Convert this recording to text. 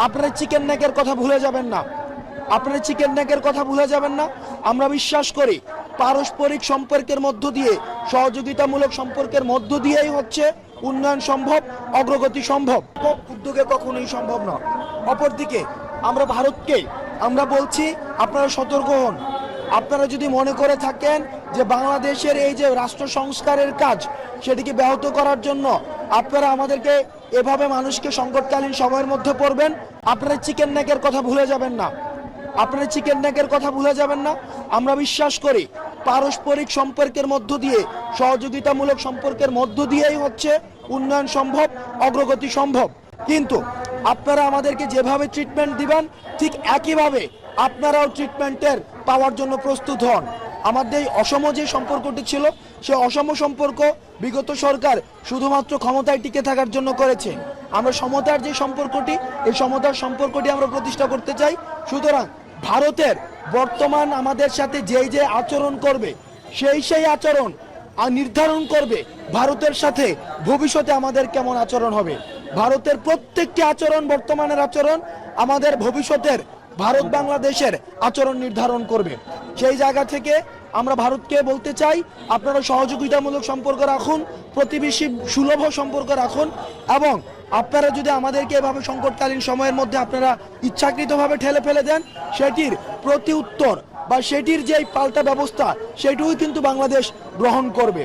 আপনারা চিকেন নেকের কথা ভুলে যাবেন না, আপনারা চিকেন নেকের কথা ভুলে যাবেন না। আমরা বিশ্বাস করি পারস্পরিক সম্পর্কের মধ্য দিয়ে, সহযোগিতামূলক সম্পর্কের মধ্য দিয়েই হচ্ছে উন্নয়ন সম্ভব, অগ্রগতি সম্ভব। উদ্যোগে কখনোই সম্ভব নয়। অপরদিকে আমরা ভারতকে আমরা বলছি আপনারা সতর্ক হন। আপনারা যদি মনে করে থাকেন যে বাংলাদেশের এই যে রাষ্ট্র সংস্কারের কাজ সেটিকে ব্যাহত করার জন্য আপনারা আমাদেরকে এভাবে মানুষকে সংকটকালীন সময়ের মধ্যে পড়বেন, আপনারা চিকেন নেকের কথা ভুলে যাবেন না, আপনারা চিকেন নেকের কথা ভুলে যাবেন না। আমরা বিশ্বাস করি পারস্পরিক সম্পর্কের মধ্য দিয়ে, সহযোগিতামূলক সম্পর্কের মধ্য দিয়েই হচ্ছে উন্নয়ন সম্ভব, অগ্রগতি সম্ভব। কিন্তু আপনারা আমাদেরকে যেভাবে ট্রিটমেন্ট দিবেন ঠিক একইভাবে আপনারাও ট্রিটমেন্টের পাওয়ার জন্য প্রস্তুত হন। আমাদের এই অসম যে সম্পর্কটি ছিল সে অসম সম্পর্ক বিগত সরকার শুধুমাত্র ক্ষমতায় টিকে থাকার জন্য করেছে। আমরা সমতার যে সম্পর্কটি, এই সমতার সম্পর্কটি আমরা প্রতিষ্ঠা করতে চাই। সুতরাং ভারতের বর্তমান আমাদের সাথে যেই যে আচরণ করবে সেই আচরণ নির্ধারণ করবে ভারতের সাথে ভবিষ্যতে আমাদের কেমন আচরণ হবে। ভারতের প্রত্যেকটি আচরণ, বর্তমানের আচরণ আমাদের ভবিষ্যতের ভারত বাংলাদেশের আচরণ নির্ধারণ করবে। সেই জায়গা থেকে আমরা ভারতকে বলতে চাই আপনারা সহযোগিতামূলক সম্পর্ক রাখুন, প্রতিবেশী সুলভ সম্পর্ক রাখুন, এবং আপনারা যদি আমাদেরকে এভাবে সংকটকালীন সময়ের মধ্যে আপনারা ইচ্ছাকৃতভাবে ঠেলে ফেলে দেন, সেটির প্রতি উত্তর বা সেটির যে পাল্টা ব্যবস্থা সেটিও কিন্তু বাংলাদেশ গ্রহণ করবে।